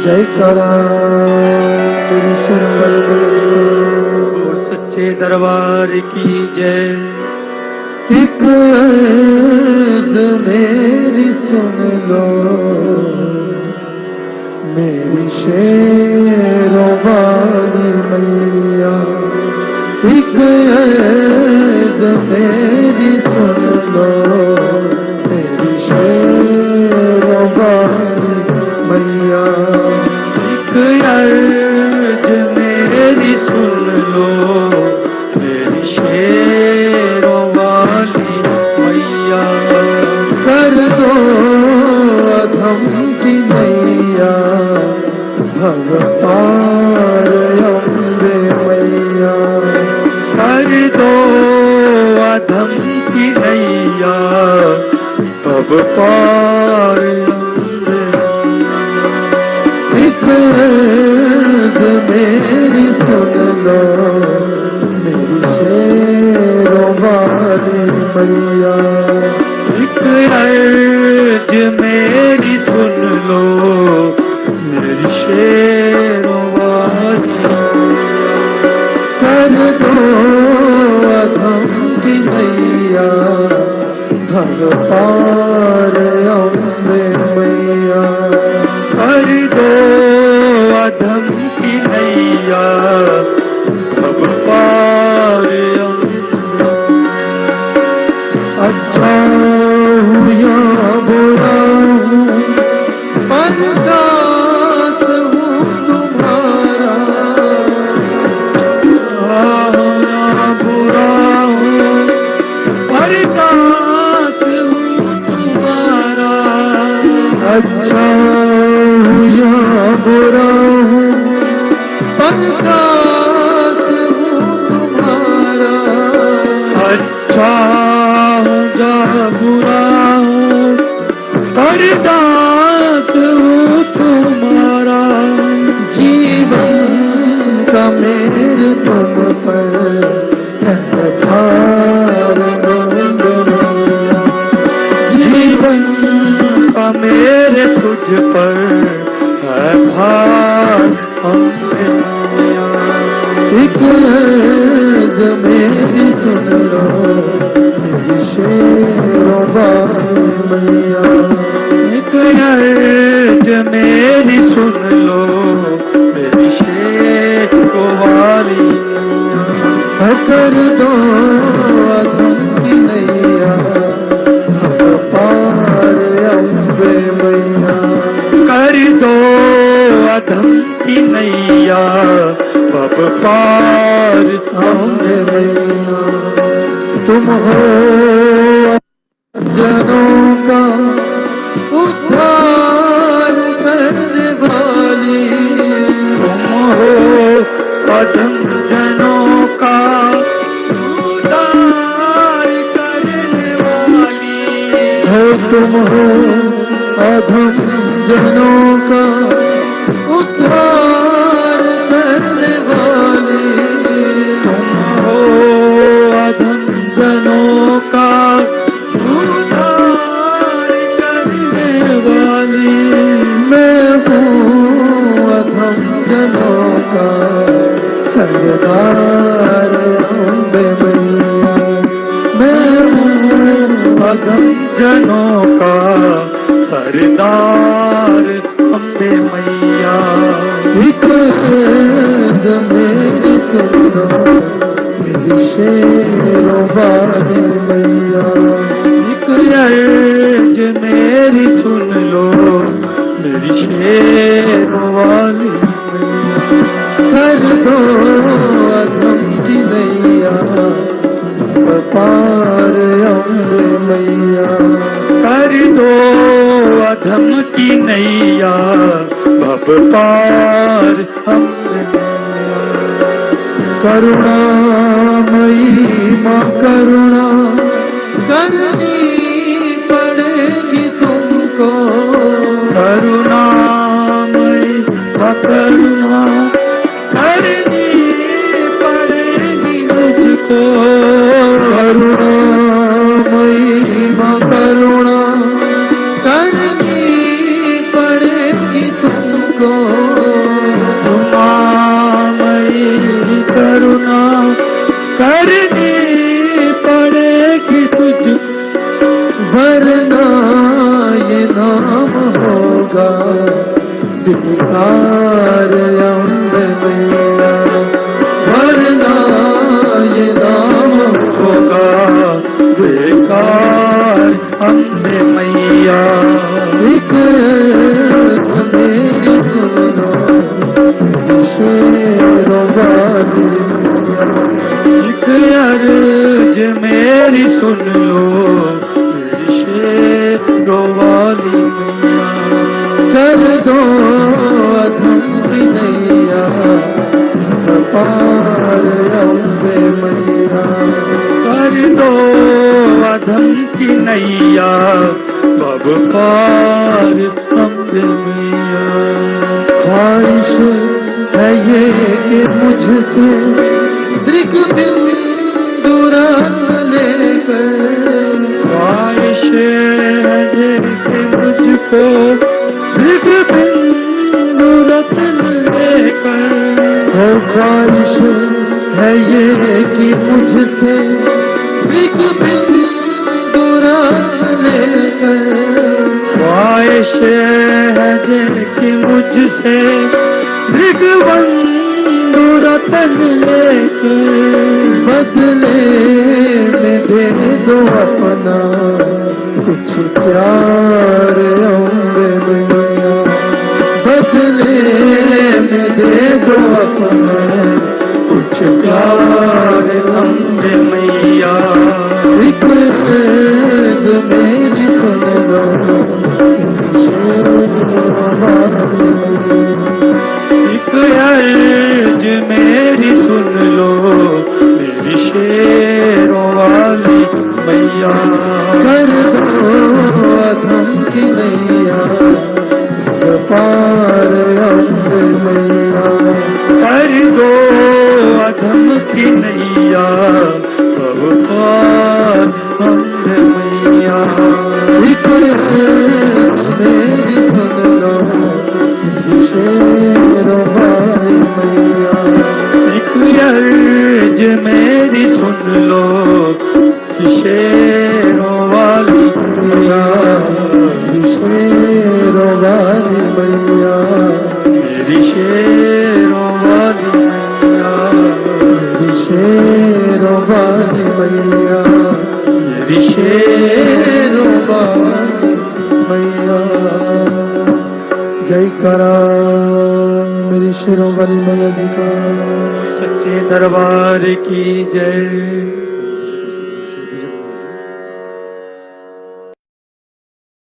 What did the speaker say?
जयकारा तेरी शरण और सच्चे दरबार की जय। एक अर्ज़ मेरी सुन लो, मेरी शेरों वाली मैया। एक अर्ज़ मेरी सुन लो, मेरी शेरों वाली मैया। एक अर्ज़ मेरी सुन लो, मेरी शेरों वाली मैया। कर दो अधम की नैया, भव पार अम्बे मैया। कर दो अधम की नैया, तब पार अम्बे। एक अर्ज़ मेरी सुन लो, मेरी शेरों वाली मैया। एक अर्ज़ मेरी सुन लो, मेरी शेरों वाली। कर दो अधम की नैया, भव पार अम्बे मैया। कर दो अधम की नैया, तब पार अम्बे। अच्छा हूँ या बुरा हूँ, पर दास हूँ तुम्हारा। बुरा हूँ पर दास हूँ तुम्हारा। अच्छा हूँ या बुरा हूँ, पर दास हूँ तुम्हारा। अच्छा हूँ या बुरा हूँ पर दास हूँ तुम्हारा। जीवन का मेरे तुम पर भार मैया। जीवन का मेरे तुझ पर है भार अम्बे मैया। एक अर्ज़ मेरी सुन लो, मेरी शेरों वाली मैया। एक अर्ज़ मेरी सुन लो, मेरी शेरों वाली। कर दो अधम की नैया, भव पार अम्बे मैया। कर दो अधम की नैया, तब पार अम्बे मैया। तुम हो जनों का उद्धार करने वाली। तुम हो अधम जनों का उद्धार करने वाली। हो तुम हो अधम जनों का उद्धार करने वाली। तुम हो अधम जनों का उद्धार करने वाली। मैं हूँ अधम जनों का सरदार अम्बे मैया। मैं हूँ अधम जनों का सरदार अम्बे मैया। एक अर्ज़ मेरी सुन लो, मेरी शेरों वाली मैया। एक अर्ज़ मेरी सुन लो, मेरी शेरों वाली मैया। कर दो अधम की नैया, पार अम्बे मैया। कर दो अधम की नैया, अब पार अम्बे मैया। करुणामयी माँ करुणा करनी पड़ेगी तुमको। करुणामयी करुणा करनी पड़ेगी मुझको। करुणामयी माँ करुणा करनी तुझको उमामयी करुणा करनी पड़ेगी तुझको, वरना ये नाम होगा बेकार अम्बे मैया, वरना ये नाम होगा बेकार अम्बे मैया। एक मेरी सुन लो शेरों वाली एक अर्ज मेरी सुन लो मेरी शेरों वाली मैया। कर दो अधम की नैया पार अम्बे मैया, कर दो अधम की नैया बब पार अम्बे मैया। ख्वाहिश है ये कि मुझसे दृग्बिंदु रत्न लेकर, ख्वाहिश है ये कि मुझको दृग्बिंदु रत्न लेकर, ख्वाहिश है ये कि मुझसे दृग्बिंदु रत्न लेकर, ख्वाहिश है ये कि मुझसे दृग्बिंदु रत्न लेकर, बदले में दे दो अपना कुछ प्यार अम्बे मैया, बदले में दे दो अपना कुछ प्यार अम्बे मैया। एक अर्ज मेरी सुन लो एक अर्ज मेरी सुन लो मेरी शेरों वाली मैया। कर दो अधम की नैया पार अम्बे मैया, कर दो अधम की नैया अब पार अम्बे मैया। एक मेरी सुन लो शेरों वाली मैया, एक अर्ज मेरी सुन लो शेरों वाली मैया। शेरों वाली मैया, मेरी शेरों वाली मैया। शेरों वाली मैया, मेरी शेरों शेरों वाली मैया। जय करा मेरी शेरों वाली मैया जी का। सच्चे दरबार की जय।